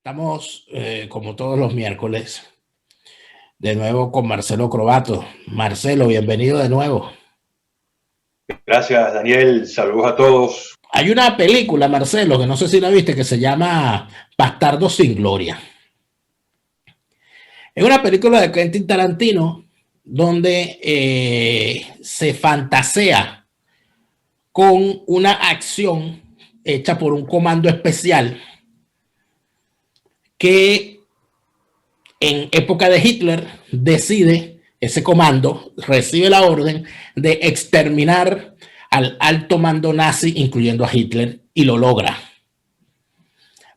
Estamos, como todos los miércoles, de nuevo con Marcelo Crobato. Marcelo, bienvenido de nuevo. Gracias, Daniel. Saludos a todos. Hay una película, Marcelo, que no sé si la viste, que se llama Bastardo sin Gloria. Es una película de Quentin Tarantino donde se fantasea con una acción hecha por un comando especial que en época de Hitler decide, ese comando recibe la orden de exterminar al alto mando nazi, incluyendo a Hitler, y lo logra.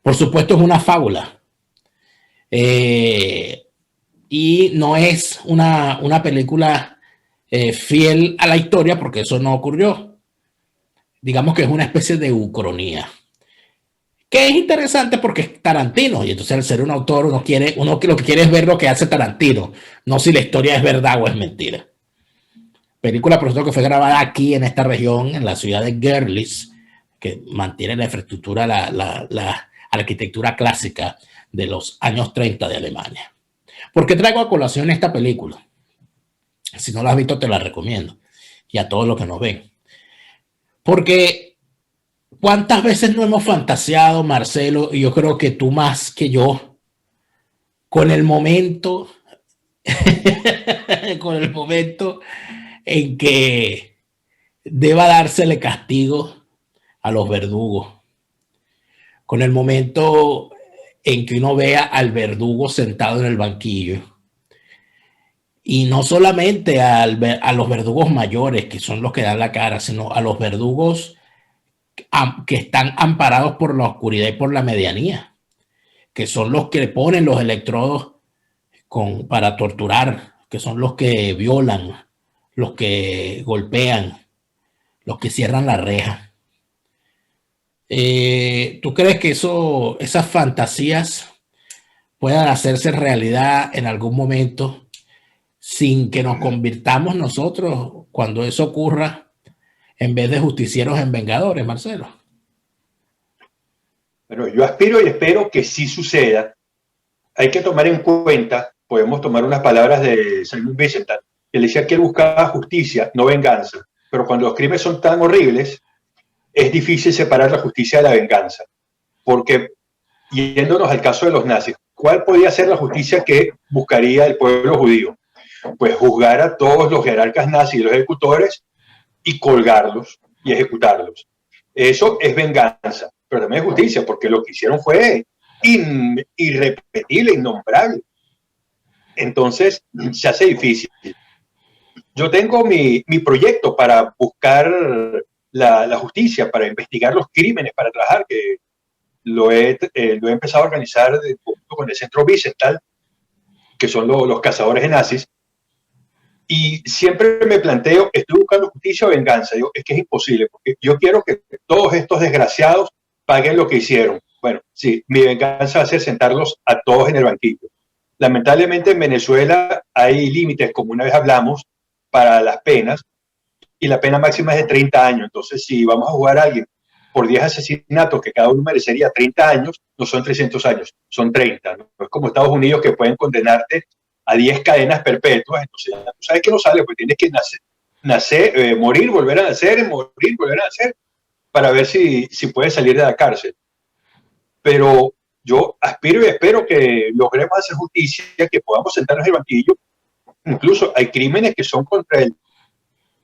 Por supuesto, es una fábula. Y no es una película fiel a la historia, porque eso no ocurrió. Digamos que es una especie de ucronía. Que es interesante porque es Tarantino, y entonces al ser un autor uno lo que quiere es ver lo que hace Tarantino, no si la historia es verdad o es mentira. Película, por cierto, que fue grabada aquí en esta región, en la ciudad de Görlitz, que mantiene la infraestructura, la arquitectura clásica de los años 30 de Alemania. ¿Por qué traigo a colación esta película? Si no la has visto, te la recomiendo, y a todos los que nos ven. Porque ¿cuántas veces no hemos fantaseado, Marcelo, y yo creo que tú más que yo, con el momento, con el momento en que deba dársele castigo a los verdugos, con el momento en que uno vea al verdugo sentado en el banquillo, y no solamente a los verdugos mayores, que son los que dan la cara, sino a los verdugos que están amparados por la oscuridad y por la medianía, que son los que ponen los electrodos para torturar, que son los que violan, los que golpean, los que cierran la reja. ¿Tú crees que esas fantasías puedan hacerse realidad en algún momento sin que nos convirtamos nosotros, cuando eso ocurra, en vez de justicieros, en vengadores, Marcelo? Bueno, yo aspiro y espero que sí suceda. Hay que tomar en cuenta, podemos tomar unas palabras de Simon Wiesenthal, que le decía que él buscaba justicia, no venganza. Pero cuando los crímenes son tan horribles, es difícil separar la justicia de la venganza. Porque, yéndonos al caso de los nazis, ¿cuál podría ser la justicia que buscaría el pueblo judío? Pues juzgar a todos los jerarcas nazis y los ejecutores y colgarlos y ejecutarlos. Eso es venganza, pero también es justicia, porque lo que hicieron fue irrepetible, innombrable. Entonces, se hace difícil. Yo tengo mi proyecto para buscar la justicia, para investigar los crímenes, para trabajar, que lo he empezado a organizar con el Centro Wiesenthal, que son los cazadores de nazis. Y siempre me planteo, estoy buscando justicia o venganza. Digo, es que es imposible, porque yo quiero que todos estos desgraciados paguen lo que hicieron. Bueno, sí, mi venganza va a ser sentarlos a todos en el banquillo. Lamentablemente en Venezuela hay límites, como una vez hablamos, para las penas, y la pena máxima es de 30 años. Entonces, si vamos a jugar a alguien por 10 asesinatos, que cada uno merecería 30 años, no son 300 años, son 30. No es como Estados Unidos, que pueden condenarte a 10 cadenas perpetuas. Entonces, tú sabes que no sale, pues tienes que nacer, morir, volver a nacer, morir, volver a nacer, para ver si puedes salir de la cárcel. Pero yo aspiro y espero que logremos hacer justicia, que podamos sentarnos en el banquillo. Incluso hay crímenes que son contra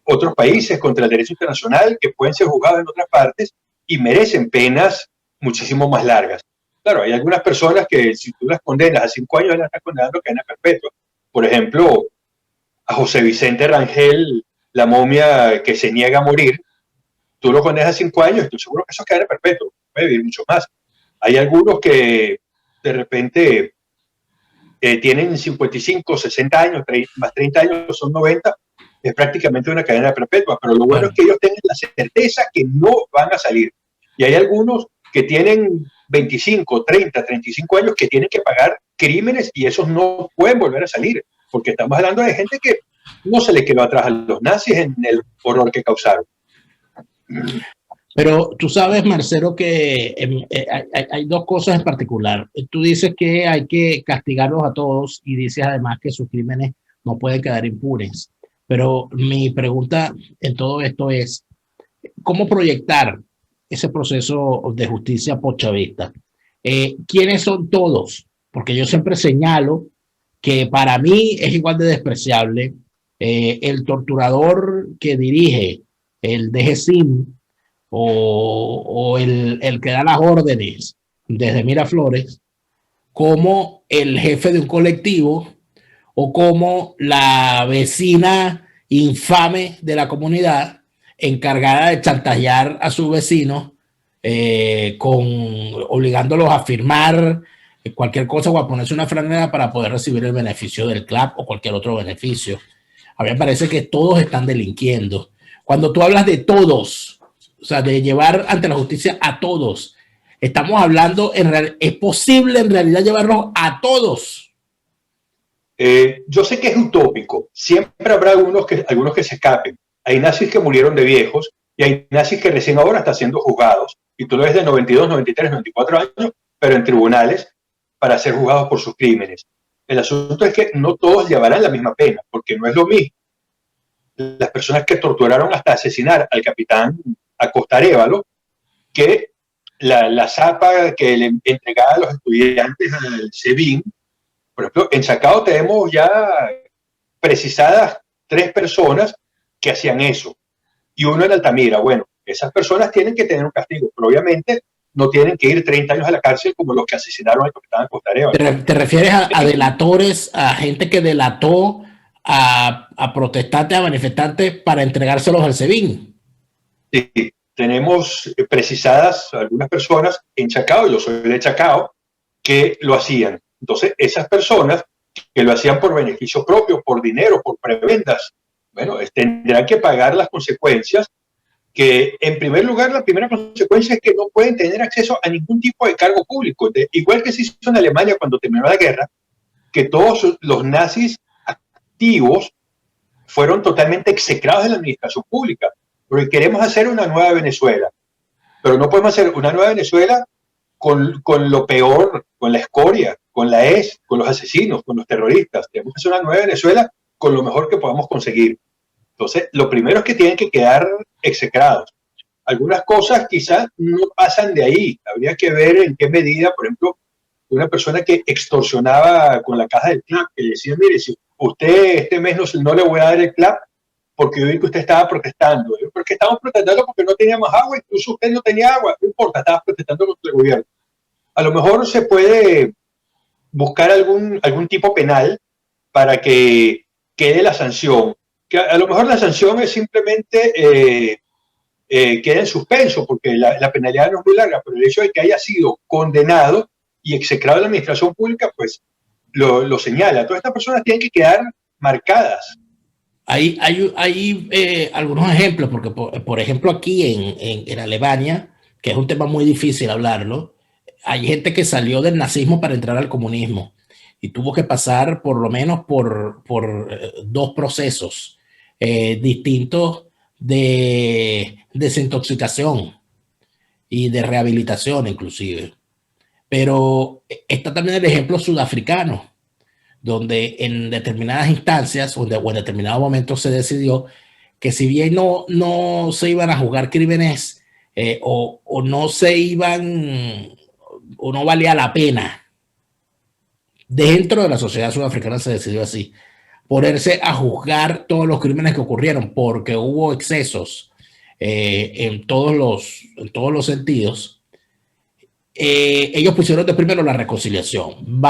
otros países, contra el derecho internacional, que pueden ser juzgados en otras partes y merecen penas muchísimo más largas. Claro, hay algunas personas que si tú las condenas a 5 años, las estás condenando a cadena perpetua. Por ejemplo, a José Vicente Rangel, la momia que se niega a morir, tú lo condenas a 5 años y estoy seguro que eso es cadena perpetua, puede vivir mucho más. Hay algunos que de repente tienen 55, 60 años, más 30 años, son 90, es prácticamente una cadena perpetua, pero lo bueno es que ellos tengan la certeza que no van a salir. Y hay algunos que tienen 25, 30, 35 años que tienen que pagar crímenes y esos no pueden volver a salir, porque estamos hablando de gente que no se le quedó atrás a los nazis en el horror que causaron. Pero tú sabes, Marcelo, que hay dos cosas en particular. Tú dices que hay que castigarlos a todos y dices además que sus crímenes no pueden quedar impunes. Pero mi pregunta en todo esto es, ¿cómo proyectar ese proceso de justicia post-chavista? ¿Quiénes son todos? Porque yo siempre señalo que para mí es igual de despreciable el torturador que dirige el DGCIM o el que da las órdenes desde Miraflores, como el jefe de un colectivo o como la vecina infame de la comunidad encargada de chantajear a sus vecinos obligándolos a firmar cualquier cosa o a ponerse una franela para poder recibir el beneficio del CLAP o cualquier otro beneficio. A mí me parece que todos están delinquiendo. Cuando tú hablas de todos, o sea, de llevar ante la justicia a todos, estamos hablando, es posible en realidad llevarlos a todos. Yo sé que es utópico, siempre habrá algunos que se escapen. Hay nazis que murieron de viejos y hay nazis que recién ahora están siendo juzgados. Y tú lo ves de 92, 93, 94 años, pero en tribunales para ser juzgados por sus crímenes. El asunto es que no todos llevarán la misma pena, porque no es lo mismo las personas que torturaron hasta asesinar al capitán Acosta Arévalo que la zapa que le entregaba a los estudiantes al SEBIN. Por ejemplo, en Chacao tenemos ya precisadas 3 personas que hacían eso y uno en Altamira. Bueno, esas personas tienen que tener un castigo, pero obviamente no tienen que ir 30 años a la cárcel como los que asesinaron al capitán Acosta Arévalo. ¿Te refieres a delatores, a gente que delató a protestantes, a manifestantes para entregárselos al SEBIN? Sí, tenemos precisadas algunas personas en Chacao, yo soy de Chacao, que lo hacían. Entonces, esas personas que lo hacían por beneficio propio, por dinero, por prebendas, bueno, tendrán que pagar las consecuencias, que en primer lugar, la primera consecuencia es que no pueden tener acceso a ningún tipo de cargo público. Igual que se hizo en Alemania cuando terminó la guerra, que todos los nazis activos fueron totalmente execrados de la administración pública, porque queremos hacer una nueva Venezuela, pero no podemos hacer una nueva Venezuela con lo peor, con la escoria, con la ES, con los asesinos, con los terroristas. Tenemos que hacer una nueva Venezuela con lo mejor que podamos conseguir. Entonces, lo primero es que tienen que quedar execrados. Algunas cosas quizás no pasan de ahí. Habría que ver en qué medida, por ejemplo, una persona que extorsionaba con la caja del CLAP, que le decía, mire, si usted este mes no le voy a dar el CLAP porque yo vi que usted estaba protestando. Porque estamos protestando porque no teníamos agua, incluso usted no tenía agua, no importa, estaba protestando contra el gobierno. A lo mejor se puede buscar algún tipo penal para que quede la sanción. Que a lo mejor la sanción es simplemente queda en suspenso, porque la penalidad no es muy larga, pero el hecho de que haya sido condenado y execrado en la administración pública, pues lo señala. Todas estas personas tienen que quedar marcadas. Hay algunos ejemplos, porque por ejemplo aquí en Alemania, que es un tema muy difícil hablarlo, hay gente que salió del nazismo para entrar al comunismo y tuvo que pasar por lo menos por 2 procesos distintos de desintoxicación y de rehabilitación inclusive. Pero está también el ejemplo sudafricano, donde en determinadas instancias o en determinados momentos se decidió que si bien no se iban a juzgar crímenes o no se iban o no valía la pena, dentro de la sociedad sudafricana se decidió así, ponerse a juzgar todos los crímenes que ocurrieron porque hubo excesos en todos los sentidos. Ellos pusieron de primero la reconciliación.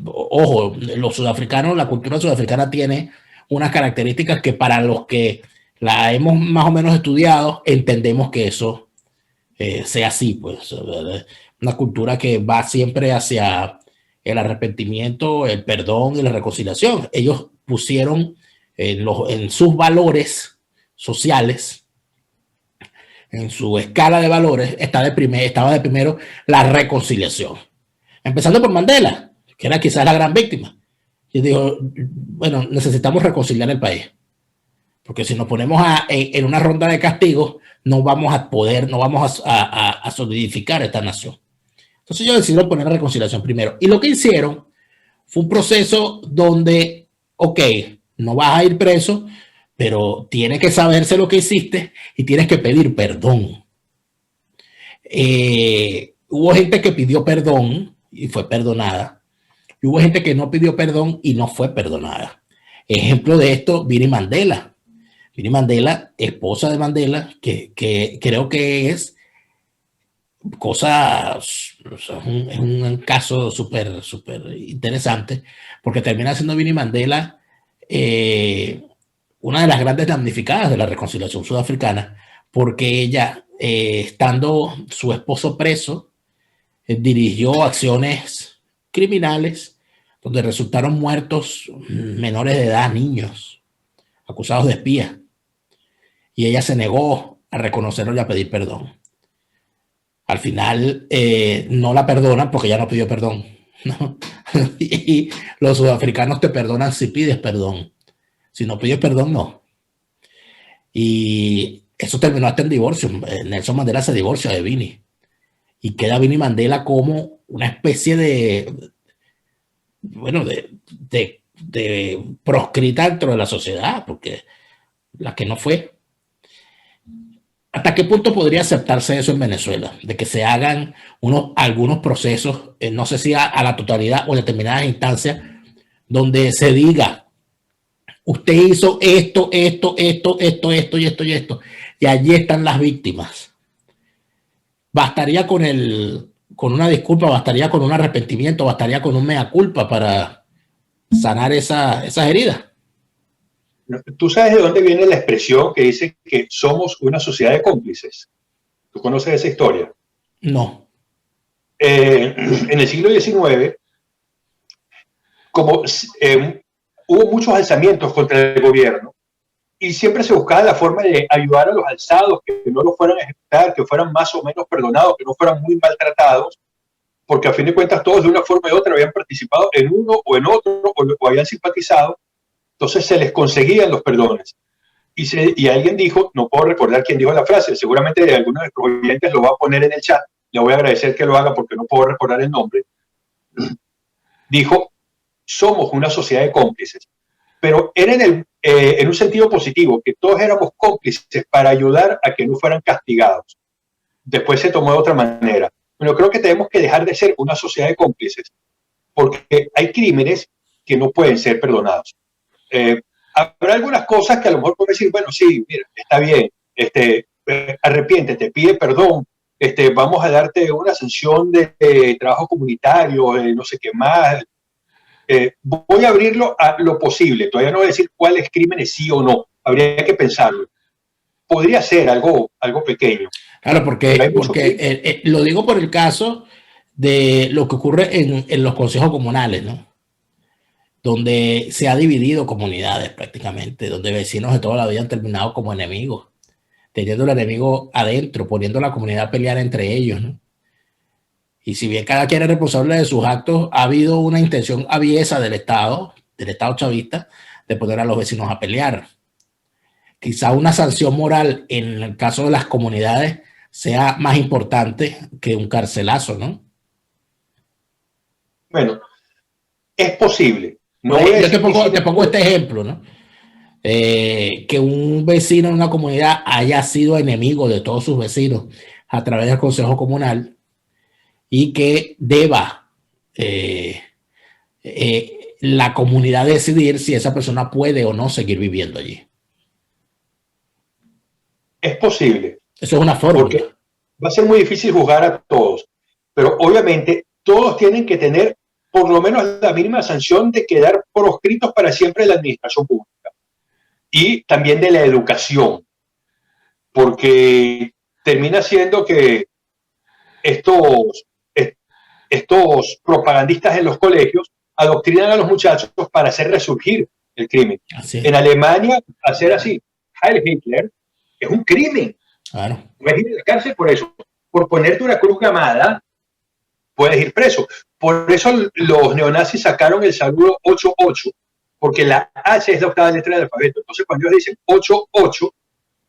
Ojo, los sudafricanos, la cultura sudafricana tiene unas características que para los que la hemos más o menos estudiado, entendemos que eso sea así, pues. Una cultura que va siempre hacia el arrepentimiento, el perdón y la reconciliación. Ellos pusieron en sus valores sociales, en su escala de valores, estaba de primero la reconciliación. Empezando por Mandela, que era quizás la gran víctima. Y dijo, bueno, necesitamos reconciliar el país. porque si nos ponemos en una ronda de castigos, no vamos a poder, no vamos a solidificar esta nación. Entonces yo decidí poner la reconciliación primero. Y lo que hicieron fue un proceso donde, ok, no vas a ir preso, pero tienes que saberse lo que hiciste y tienes que pedir perdón. Hubo gente que pidió perdón y fue perdonada. Y hubo gente que no pidió perdón y no fue perdonada. Ejemplo de esto, Winnie Mandela. Winnie Mandela, esposa de Mandela, que creo que es cosas, o sea, es un caso súper interesante, porque termina siendo Winnie Mandela una de las grandes damnificadas de la reconciliación sudafricana, porque ella, estando su esposo preso, dirigió acciones criminales donde resultaron muertos menores de edad, niños, acusados de espía, y ella se negó a reconocerlo y a pedir perdón. Al final no la perdonan porque ella no pidió perdón, ¿no? Y los sudafricanos te perdonan si pides perdón. Si no pides perdón, no. Y eso terminó hasta en divorcio. Nelson Mandela se divorcia de Winnie. Y queda Winnie Mandela como una especie de, bueno, de proscrita dentro de la sociedad, porque la que no fue. ¿Hasta qué punto podría aceptarse eso en Venezuela? De que se hagan algunos procesos, no sé si a la totalidad o en determinadas instancias, donde se diga, usted hizo esto y esto, y allí están las víctimas. Bastaría con una disculpa, bastaría con un arrepentimiento, bastaría con un mea culpa para sanar esas heridas. ¿Tú sabes de dónde viene la expresión que dice que somos una sociedad de cómplices? ¿Tú conoces esa historia? No. En el siglo XIX, como hubo muchos alzamientos contra el gobierno y siempre se buscaba la forma de ayudar a los alzados, que no los fueran a ejecutar, que fueran más o menos perdonados, que no fueran muy maltratados, porque a fin de cuentas todos de una forma u otra habían participado en uno o en otro o habían simpatizado. Entonces se les conseguían los perdones. Y alguien dijo, no puedo recordar quién dijo la frase, seguramente alguno de nuestros oyentes lo va a poner en el chat, le voy a agradecer que lo haga porque no puedo recordar el nombre, dijo, somos una sociedad de cómplices, pero era en un sentido positivo, que todos éramos cómplices para ayudar a que no fueran castigados. Después se tomó de otra manera. Pero creo que tenemos que dejar de ser una sociedad de cómplices, porque hay crímenes que no pueden ser perdonados. Habrá algunas cosas que a lo mejor puedo decir, bueno, sí, mira, está bien, arrepiéntete, pide perdón, vamos a darte una sanción de trabajo comunitario, no sé qué más. Voy a abrirlo a lo posible, todavía no voy a decir cuáles crímenes sí o no, habría que pensarlo. Podría ser algo pequeño. Claro, porque lo digo por el caso de lo que ocurre en los consejos comunales, ¿no? Donde se ha dividido comunidades prácticamente, donde vecinos de toda la vida han terminado como enemigos, teniendo el enemigo adentro, poniendo a la comunidad a pelear entre ellos, ¿no? Y si bien cada quien es responsable de sus actos, ha habido una intención aviesa del Estado chavista, de poner a los vecinos a pelear. Quizá una sanción moral en el caso de las comunidades sea más importante que un carcelazo, ¿no? Bueno, es posible. No yo te pongo este ejemplo, ¿no? Que un vecino en una comunidad haya sido enemigo de todos sus vecinos a través del consejo comunal y que deba la comunidad decidir si esa persona puede o no seguir viviendo allí. Es posible. Eso es una fórmula. Porque va a ser muy difícil juzgar a todos, pero obviamente todos tienen que tener por lo menos la mínima sanción de quedar proscritos para siempre de la administración pública y también de la educación, porque termina siendo que estos propagandistas en los colegios adoctrinan a los muchachos para hacer resurgir el crimen. En Alemania, hacer así, Heil Hitler, es un crimen. Claro. Puedes ir a la cárcel por eso. Por ponerte una cruz gamada, puedes ir preso. Por eso los neonazis sacaron el saludo 88, porque la H es la octava letra del alfabeto. Entonces, cuando ellos dicen 88,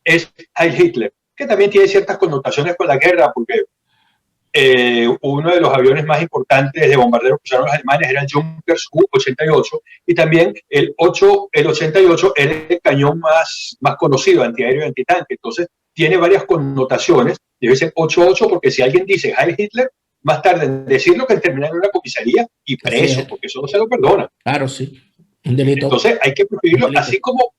es Heil Hitler, que también tiene ciertas connotaciones con la guerra, porque uno de los aviones más importantes de bombarderos que usaron los alemanes era el Junkers U-88, y también el 88 era el cañón más conocido, antiaéreo y antitanque. Entonces, tiene varias connotaciones. Debe ser 88 porque si alguien dice Heil Hitler, más tarde en decirlo que en terminar en una comisaría y preso, porque eso no se lo perdona. Claro, sí. Un delito. Entonces, hay que prohibirlo, así como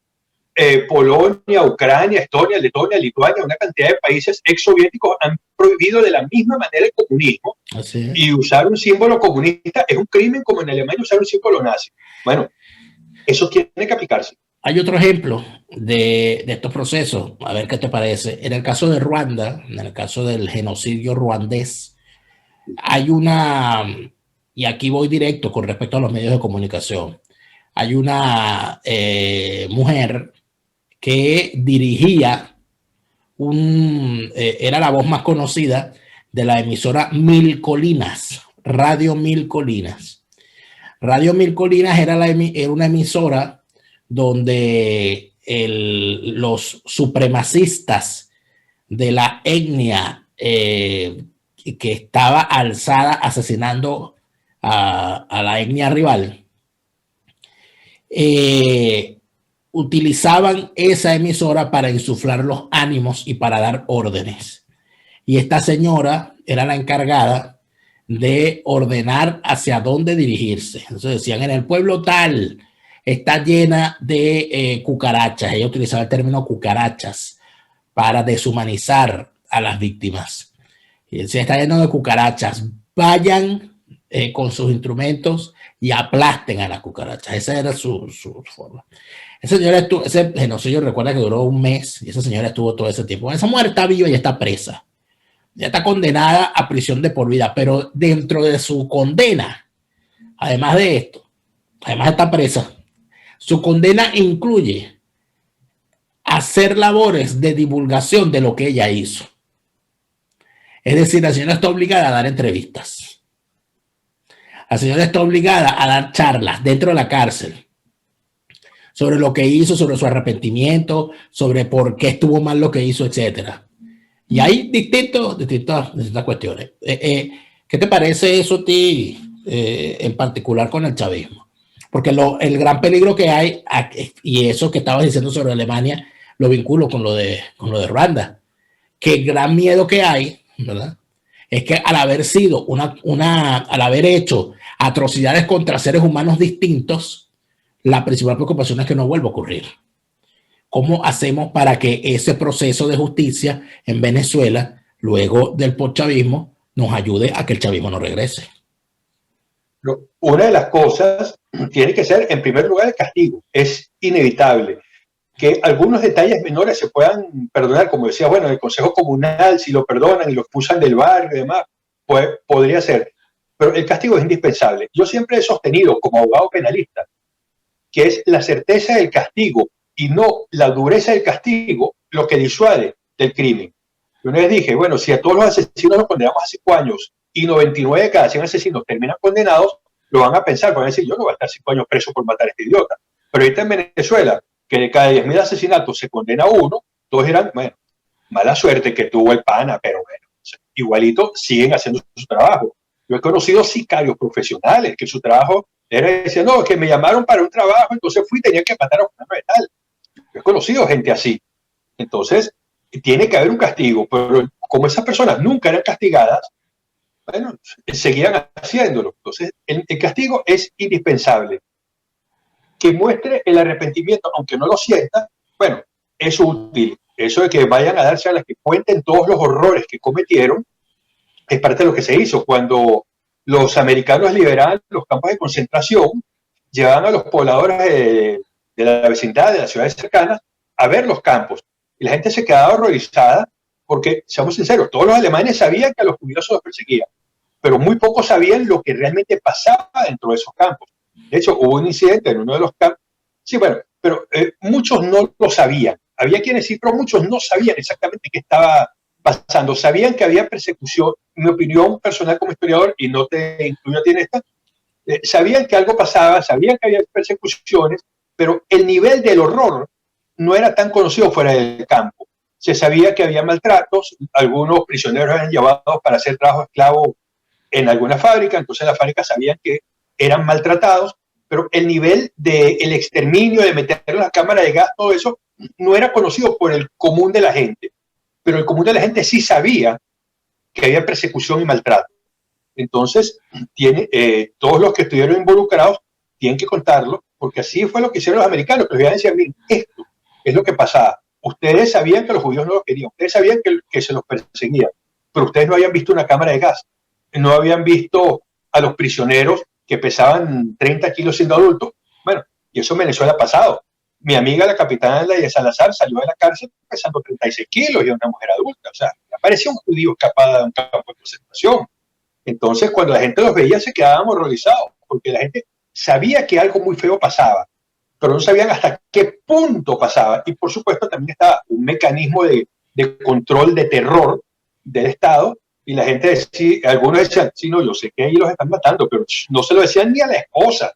Polonia, Ucrania, Estonia, Letonia, Lituania, una cantidad de países exsoviéticos han prohibido de la misma manera el comunismo. Y usar un símbolo comunista es un crimen, como en Alemania usar un símbolo nazi. Bueno, eso tiene que aplicarse. Hay otro ejemplo de estos procesos, a ver qué te parece. En el caso de Ruanda, en el caso del genocidio ruandés, hay una, y aquí voy directo con respecto a los medios de comunicación, hay una mujer que dirigía era la voz más conocida de la emisora Mil Colinas, Radio Mil Colinas. Radio Mil Colinas era una emisora donde los supremacistas de la etnia que estaba alzada asesinando a la etnia rival, utilizaban esa emisora para insuflar los ánimos y para dar órdenes. Y esta señora era la encargada de ordenar hacia dónde dirigirse. Entonces decían, en el pueblo tal está llena de cucarachas. Ella utilizaba el término cucarachas para deshumanizar a las víctimas. Y decía, está lleno de cucarachas. Vayan con sus instrumentos y aplasten a las cucarachas. Esa era su forma. Esa señora estuvo, ese genocidio, recuerda que duró un mes y esa señora estuvo todo ese tiempo. Esa mujer está viva y está presa. Ya está condenada a prisión de por vida, pero dentro de su condena, además de esto, además está presa, su condena incluye hacer labores de divulgación de lo que ella hizo. Es decir, la señora está obligada a dar entrevistas. La señora está obligada a dar charlas dentro de la cárcel sobre lo que hizo, sobre su arrepentimiento, sobre por qué estuvo mal lo que hizo, etcétera. Y hay distintas cuestiones. ¿Qué te parece eso a ti, en particular con el chavismo? Porque el gran peligro que hay, y eso que estabas diciendo sobre Alemania, lo vinculo con lo de Ruanda, que el gran miedo que hay, ¿verdad?, es que al haber sido al haber hecho atrocidades contra seres humanos distintos, la principal preocupación es que no vuelva a ocurrir. ¿Cómo hacemos para que ese proceso de justicia en Venezuela, luego del postchavismo, nos ayude a que el chavismo no regrese? Una de las cosas tiene que ser, en primer lugar, el castigo. Es inevitable que algunos detalles menores se puedan perdonar, como decía, bueno, el Consejo Comunal, si lo perdonan y lo expulsan del barrio y demás, pues podría ser. Pero el castigo es indispensable. Yo siempre he sostenido, como abogado penalista, que es la certeza del castigo y no la dureza del castigo lo que disuade del crimen. Yo una vez dije, bueno, si a todos los asesinos los condenamos a 5 años y 99 de cada 100 asesinos terminan condenados, lo van a pensar, van a decir, yo no voy a estar 5 años preso por matar a este idiota. Pero ahorita en Venezuela, que de cada 10.000 asesinatos se condena uno, todos dirán, bueno, mala suerte que tuvo el pana, pero bueno, igualito siguen haciendo su trabajo. Yo he conocido sicarios profesionales que su trabajo era decir, no, que me llamaron para un trabajo, entonces fui y tenía que matar a un de tal. Yo he conocido gente así. Entonces, tiene que haber un castigo, pero como esas personas nunca eran castigadas, bueno, seguían haciéndolo. Entonces, el castigo es indispensable. Que muestre el arrepentimiento, aunque no lo sienta, bueno, es útil. Eso de que vayan a darse a las que cuenten todos los horrores que cometieron, es parte de lo que se hizo. Cuando los americanos liberaban los campos de concentración, llevaban a los pobladores de la vecindad, de las ciudades cercanas, a ver los campos. Y la gente se quedaba horrorizada porque, seamos sinceros, todos los alemanes sabían que a los judíos se los perseguían, pero muy pocos sabían lo que realmente pasaba dentro de esos campos. De hecho, hubo un incidente en uno de los campos. Sí, bueno, pero muchos no lo sabían. Había quienes sí, pero muchos no sabían exactamente qué estaba pasando. Sabían que había persecución. Mi opinión personal como historiador, y no te incluyo a ti en esta, sabían que algo pasaba, sabían que había persecuciones, pero el nivel del horror no era tan conocido fuera del campo. Se sabía que había maltratos, algunos prisioneros eran llevados para hacer trabajo esclavo en alguna fábrica, entonces las fábricas sabían que eran maltratados, pero el nivel del exterminio, de meterlos en la cámara de gas, todo eso, no era conocido por el común de la gente, pero el común de la gente sí sabía que había persecución y maltrato. Entonces, todos los que estuvieron involucrados tienen que contarlo, porque así fue lo que hicieron los americanos, que les decían, miren, esto es lo que pasaba. Ustedes sabían que los judíos no los querían, ustedes sabían que se los perseguían, pero ustedes no habían visto una cámara de gas, no habían visto a los prisioneros que pesaban 30 kilos siendo adultos. Bueno, y eso en Venezuela ha pasado. Mi amiga, la capitana de Salazar, salió de la cárcel pesando 36 kilos y era una mujer adulta. O sea, parecía un judío escapado de un campo de concentración. Entonces, cuando la gente los veía, se quedaban horrorizados, porque la gente sabía que algo muy feo pasaba, pero no sabían hasta qué punto pasaba. Y por supuesto, también estaba un mecanismo de control, de terror del Estado. Y la gente decía, algunos decían, sí, no, yo sé que ahí los están matando, pero no se lo decían ni a la esposa,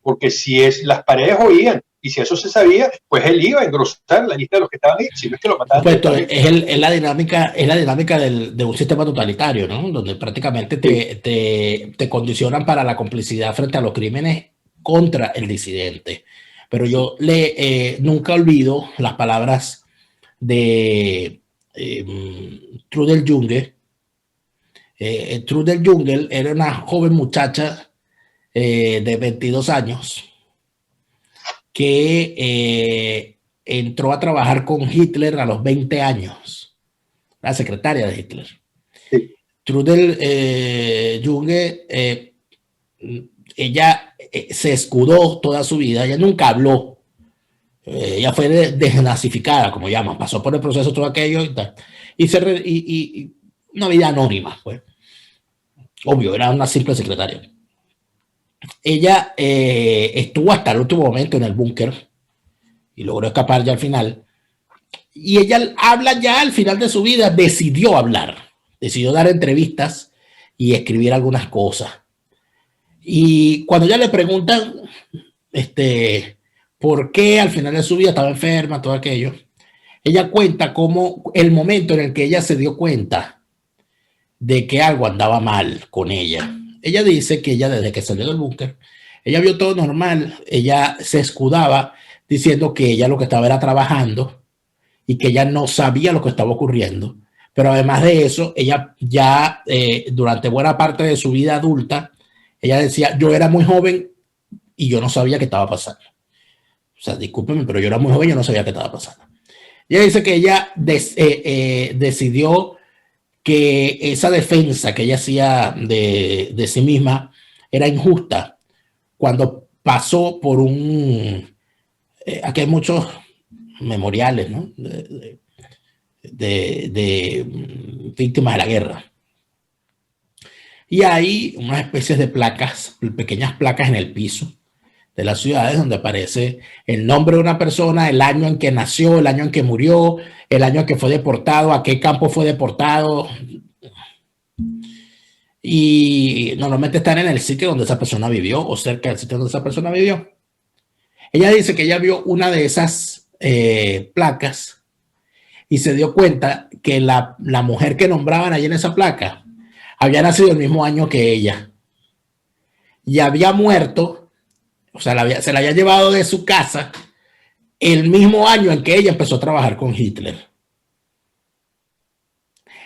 porque si las paredes oían, y si eso se sabía, pues él iba a engrosar la lista de los que estaban ahí, si no es que lo mataban. Supuesto, es la dinámica de un sistema totalitario, ¿no? Donde prácticamente te condicionan para la complicidad frente a los crímenes contra el disidente. Pero yo nunca olvido las palabras de Trudel Junge. Trudel Junge era una joven muchacha de 22 años que entró a trabajar con Hitler a los 20 años, la secretaria de Hitler. Sí. Trudel Junge, ella se escudó toda su vida, ella nunca habló, ella fue desnazificada, como llaman, pasó por el proceso todo aquello y tal, y una vida anónima, pues. Obvio, era una simple secretaria. Ella estuvo hasta el último momento en el búnker y logró escapar ya al final. Y ella habla ya al final de su vida, decidió hablar, decidió dar entrevistas y escribir algunas cosas. Y cuando ya le preguntan por qué al final de su vida estaba enferma, todo aquello, ella cuenta cómo el momento en el que ella se dio cuenta de que algo andaba mal con ella. Ella dice que ella desde que salió del búnker, ella vio todo normal, ella se escudaba diciendo que ella lo que estaba era trabajando y que ella no sabía lo que estaba ocurriendo. Pero además de eso, ella ya durante buena parte de su vida adulta, ella decía, yo era muy joven y yo no sabía qué estaba pasando. O sea, discúlpeme, pero yo era muy joven y yo no sabía qué estaba pasando. Ella dice que ella decidió que esa defensa que ella hacía de sí misma era injusta cuando pasó por aquí hay muchos memoriales, ¿no? de víctimas de la guerra. Y hay unas especies de placas, pequeñas placas en el piso de las ciudades donde aparece el nombre de una persona, el año en que nació, el año en que murió, el año en que fue deportado, a qué campo fue deportado. Y normalmente están en el sitio donde esa persona vivió o cerca del sitio donde esa persona vivió. Ella dice que ella vio una de esas placas y se dio cuenta que la mujer que nombraban allí en esa placa había nacido el mismo año que ella y había muerto, o sea, se la había llevado de su casa el mismo año en que ella empezó a trabajar con Hitler.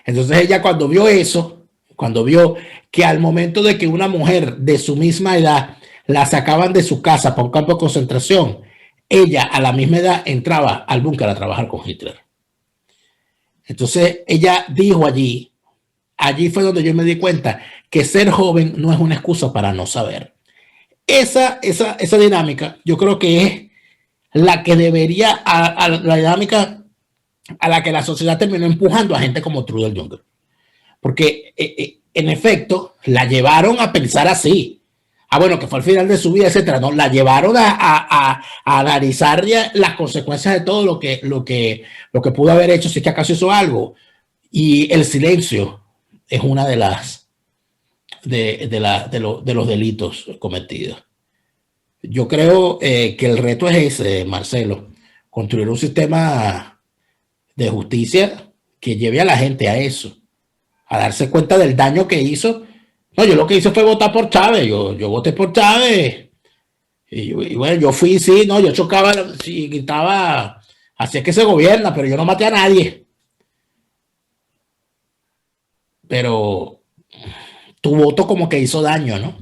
Entonces ella cuando vio eso, cuando vio que al momento de que una mujer de su misma edad la sacaban de su casa para un campo de concentración, ella a la misma edad entraba al búnker a trabajar con Hitler. Entonces ella dijo allí fue donde yo me di cuenta que ser joven no es una excusa para no saber. Esa dinámica yo creo que es la que debería, a la dinámica a la que la sociedad terminó empujando a gente como Trudel Junge. Porque en efecto la llevaron a pensar así. Bueno, que fue al final de su vida, etcétera. No, la llevaron a analizar las consecuencias de todo lo que pudo haber hecho, si es que acaso hizo algo. Y el silencio es una de los delitos cometidos. yo creo que el reto es ese, Marcelo, construir un sistema de justicia que lleve a la gente a eso, a darse cuenta del daño que hizo. No, yo lo que hice fue votar por Chávez, yo voté por Chávez. Y bueno, yo fui, sí, no, yo chocaba, sí, gritaba, así es que se gobierna, pero yo no maté a nadie. Pero tu voto como que hizo daño, ¿no?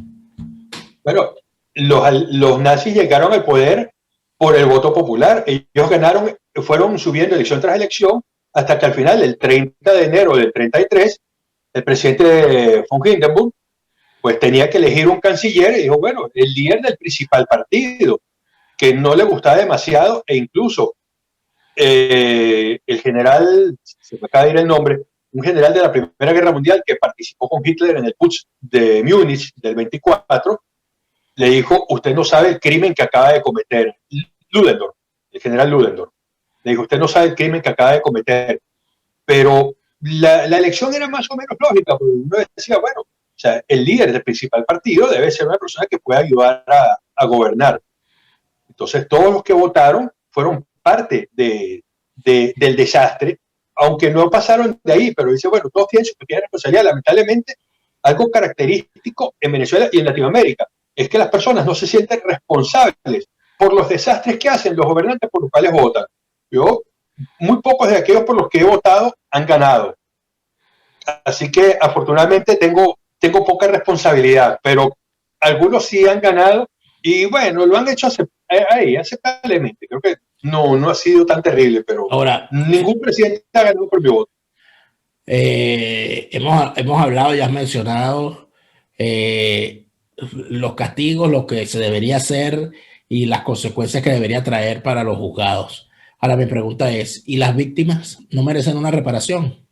Bueno, los nazis llegaron al poder por el voto popular. Ellos ganaron, fueron subiendo elección tras elección hasta que al final, el 30 de enero del 33, el presidente von Hindenburg pues tenía que elegir un canciller y dijo, bueno, el líder del principal partido, que no le gustaba demasiado, e incluso el general, se me acaba de ir el nombre, un general de la Primera Guerra Mundial que participó con Hitler en el putsch de Múnich del 24, le dijo, usted no sabe el crimen que acaba de cometer. Ludendorff, el general Ludendorff, le dijo, usted no sabe el crimen que acaba de cometer. Pero la elección era más o menos lógica, porque uno decía, bueno, o sea, el líder del principal partido debe ser una persona que pueda ayudar a gobernar. Entonces, todos los que votaron fueron parte del desastre, aunque no pasaron de ahí, pero dice, bueno, todos tienen su pequeña responsabilidad. Lamentablemente, algo característico en Venezuela y en Latinoamérica es que las personas no se sienten responsables por los desastres que hacen los gobernantes por los cuales votan. Yo, muy pocos de aquellos por los que he votado han ganado. Así que afortunadamente tengo poca responsabilidad, pero algunos sí han ganado y bueno, lo han hecho ahí, aceptablemente. Creo que no ha sido tan terrible, pero Ahora, ningún presidente ha ganado por mi voto. hemos hablado, ya has mencionado los castigos, lo que se debería hacer y las consecuencias que debería traer para los juzgados. Ahora mi pregunta es, ¿y las víctimas no merecen una reparación?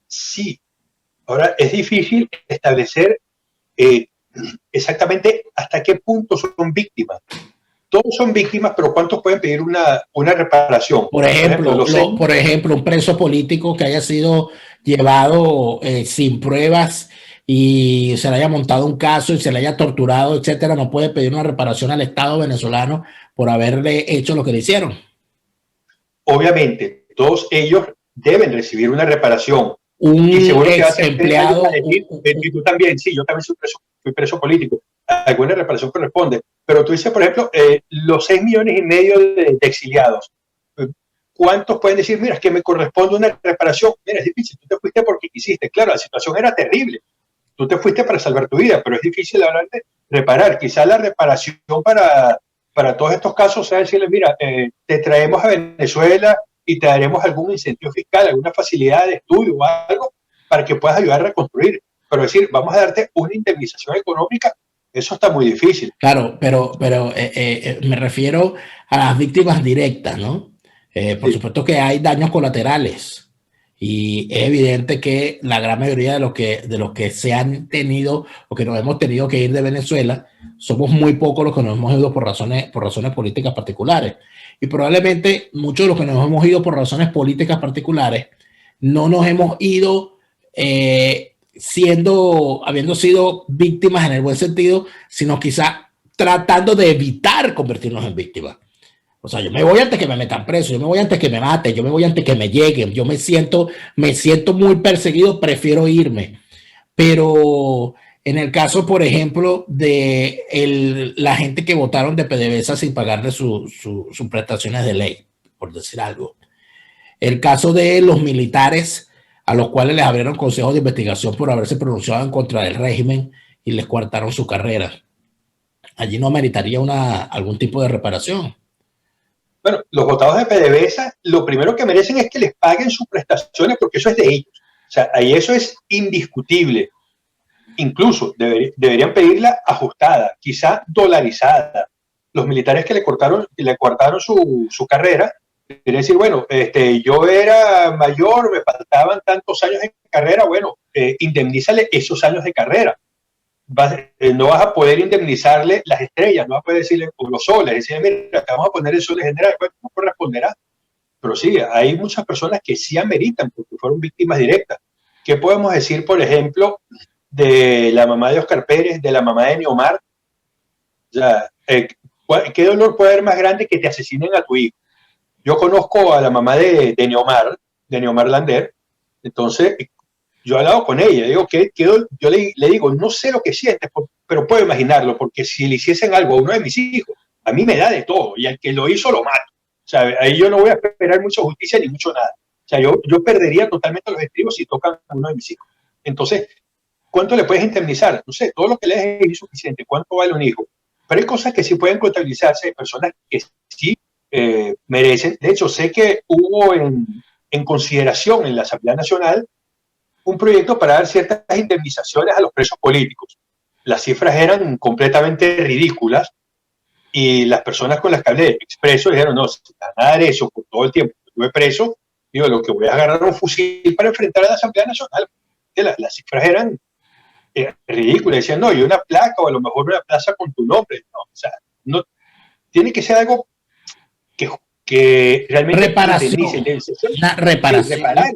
Sí, ahora es difícil establecer eh, exactamente hasta qué punto son víctimas. Todos son víctimas, pero ¿cuántos pueden pedir una reparación? Por ejemplo, un preso político que haya sido llevado sin pruebas y se le haya montado un caso y se le haya torturado, etcétera, no puede pedir una reparación al Estado venezolano por haberle hecho lo que le hicieron. Obviamente, todos ellos deben recibir una reparación. Un Y seguro que ex hace años empleado, a decir, y tú también, sí, yo también fui preso político, alguna reparación corresponde. Pero tú dices, por ejemplo, los 6,5 millones de exiliados. ¿Cuántos pueden decir, mira, es que me corresponde una reparación? Mira, es difícil, tú te fuiste porque quisiste. Claro, la situación era terrible. Tú te fuiste para salvar tu vida, pero es difícil hablar de reparar. Quizá la reparación para todos estos casos sea decirle, mira, te traemos a Venezuela y te daremos algún incentivo fiscal, alguna facilidad de estudio o algo para que puedas ayudar a reconstruir. Pero decir, vamos a darte una indemnización económica, eso está muy difícil. claro, pero me refiero a las víctimas directas, ¿no? Por Sí. supuesto que hay daños colaterales y es evidente que la gran mayoría de los que se han tenido o que nos hemos tenido que ir de Venezuela, somos muy pocos los que nos hemos ido por razones políticas particulares. Y probablemente muchos de los que nos hemos ido por razones políticas particulares no nos hemos ido habiendo sido víctimas en el buen sentido, sino quizá tratando de evitar convertirnos en víctimas. O sea, yo me voy antes que me metan preso, yo me voy antes que me maten, yo me voy antes que me lleguen, yo me siento muy perseguido, prefiero irme. Pero en el caso, por ejemplo, de la gente que votaron de PDVSA sin pagarle sus prestaciones de ley, por decir algo. El caso de los militares a los cuales les abrieron consejos de investigación por haberse pronunciado en contra del régimen y les coartaron su carrera. Allí no meritaría algún tipo de reparación. Bueno, los votados de PDVSA, lo primero que merecen es que les paguen sus prestaciones porque eso es de ellos. O sea, ahí eso es indiscutible. Incluso deberían pedirla ajustada, quizá dolarizada. Los militares que le cortaron su carrera, quiere decir, bueno, yo era mayor, me faltaban tantos años de carrera, bueno, indemnízale esos años de carrera. No vas a poder indemnizarle las estrellas, no vas a poder decirle por los soles, decirle, mira, acá vamos a poner el sol general, bueno, no corresponderá. Pero sí, hay muchas personas que sí ameritan porque fueron víctimas directas. ¿Qué podemos decir, por ejemplo, de la mamá de Oscar Pérez, de la mamá de Neomar? O sea, ¿qué dolor puede haber más grande que te asesinen a tu hijo? Yo conozco a la mamá de Neomar Lander, entonces yo he hablado con ella, digo que yo le digo, no sé lo que sientes, pero puedo imaginarlo, porque si le hiciesen algo a uno de mis hijos, a mí me da de todo, y al que lo hizo lo mato. O sea, ahí yo no voy a esperar mucha justicia ni mucho nada. O sea, yo perdería totalmente los estribos si tocan a uno de mis hijos. Entonces, ¿cuánto le puedes indemnizar? No sé, todo lo que le des es insuficiente. ¿Cuánto vale un hijo? Pero hay cosas que sí pueden contabilizarse, hay personas que sí merecen. De hecho, sé que hubo en consideración en la Asamblea Nacional un proyecto para dar ciertas indemnizaciones a los presos políticos. Las cifras eran completamente ridículas y las personas con las que hablé expreso dijeron, no, si van a dar eso por todo el tiempo que estuve preso, digo, lo que voy a agarrar un fusil para enfrentar a la Asamblea Nacional. Las cifras eran ridículas. Decían, no, y una placa o a lo mejor una plaza con tu nombre. No, o sea, no, tiene que ser algo que realmente... Reparación. Una reparación. Sí, reparar.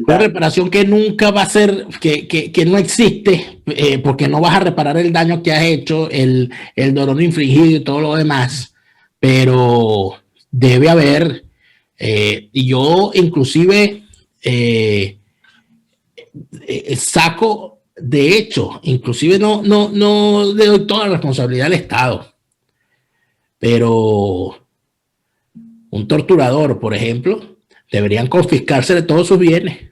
Una reparación que nunca va a ser, que no existe, porque no vas a reparar el daño que has hecho, el dolor infligido y todo lo demás, pero debe haber, y yo inclusive saco, de hecho, inclusive no le doy toda la responsabilidad al Estado, pero un torturador, por ejemplo, deberían confiscarse de todos sus bienes,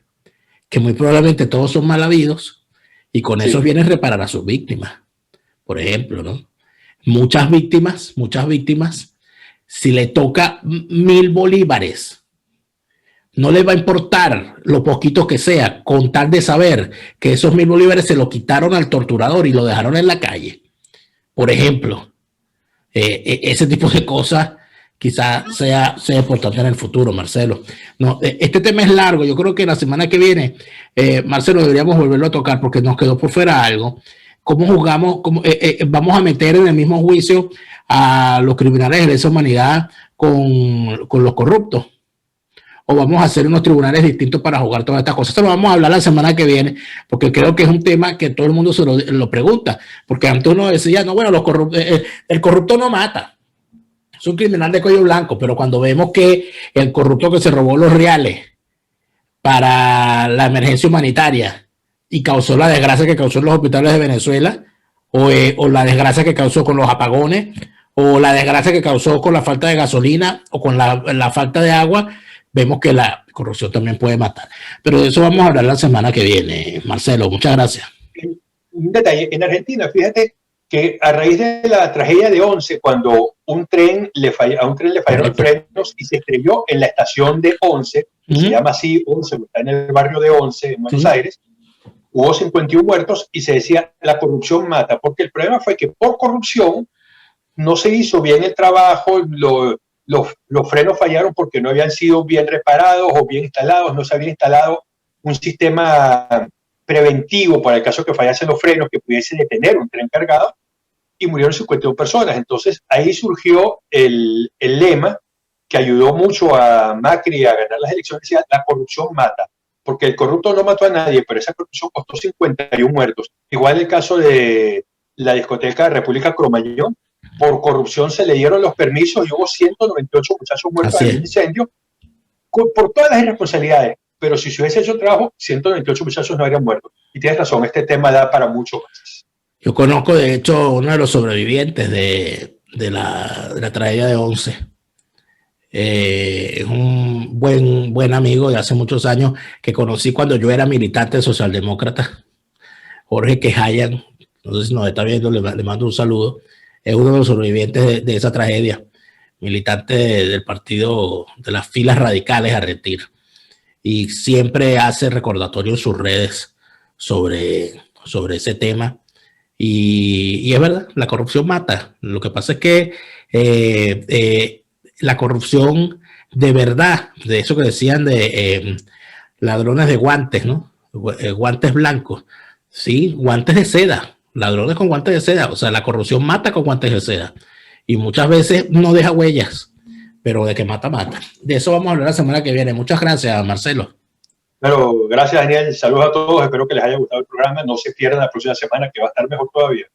que muy probablemente todos son mal habidos, y con esos bienes reparar a sus víctimas, por ejemplo, ¿no? Muchas víctimas, si le toca 1000 bolívares, no le va a importar lo poquito que sea, con tal de saber que esos 1000 bolívares se lo quitaron al torturador y lo dejaron en la calle. Por ejemplo, ese tipo de cosas quizás sea importante en el futuro, Marcelo. No, este tema es largo. Yo creo que la semana que viene, Marcelo, deberíamos volverlo a tocar porque nos quedó por fuera algo. ¿Cómo juzgamos? Vamos a meter en el mismo juicio a los criminales de lesa humanidad con los corruptos? ¿O vamos a hacer unos tribunales distintos para jugar todas estas cosas? Eso lo vamos a hablar la semana que viene, porque creo que es un tema que todo el mundo se lo pregunta. Porque antes uno decía, no, bueno, el corrupto no mata. Es un criminal de cuello blanco, pero cuando vemos que el corrupto que se robó los reales para la emergencia humanitaria y causó la desgracia que causó en los hospitales de Venezuela, o la desgracia que causó con los apagones, o la desgracia que causó con la falta de gasolina o con la falta de agua, vemos que la corrupción también puede matar. Pero de eso vamos a hablar la semana que viene, Marcelo. Muchas gracias. Un detalle, en Argentina, fíjate que a raíz de la tragedia de Once, cuando a un tren le fallaron los frenos y se estrelló en la estación de Once, se llama así Once, está en el barrio de Once, en Buenos Aires, hubo 51 muertos y se decía, la corrupción mata, porque el problema fue que por corrupción no se hizo bien el trabajo, los frenos fallaron porque no habían sido bien reparados o bien instalados, no se había instalado un sistema preventivo para el caso que fallasen los frenos que pudiese detener un tren cargado, y murieron 51 personas. Entonces ahí surgió el lema que ayudó mucho a Macri a ganar las elecciones: la corrupción mata, porque el corrupto no mató a nadie, pero esa corrupción costó 51 muertos. Igual el caso de la discoteca de República Cromañón, por corrupción se le dieron los permisos y hubo 198 muchachos muertos en el incendio, por todas las irresponsabilidades. Pero si se hubiese hecho el trabajo, 198 muchachos no habrían muerto. Y tienes razón, este tema da para mucho más. Yo conozco, de hecho, uno de los sobrevivientes de la tragedia de Once. Es un buen amigo de hace muchos años que conocí cuando yo era militante socialdemócrata. Jorge Quejayan, no sé si nos está viendo, le mando un saludo. Es uno de los sobrevivientes de esa tragedia, militante del partido de las filas radicales argentinas. Y siempre hace recordatorio en sus redes sobre ese tema. Y es verdad, la corrupción mata. Lo que pasa es que la corrupción de verdad, de eso que decían de ladrones de guantes, ¿no? Guantes blancos, sí, guantes de seda, ladrones con guantes de seda. O sea, la corrupción mata con guantes de seda. Y muchas veces no deja huellas, pero de que mata, mata. De eso vamos a hablar la semana que viene. Muchas gracias, Marcelo. Claro, gracias, Daniel. Saludos a todos. Espero que les haya gustado el programa. No se pierdan la próxima semana, que va a estar mejor todavía.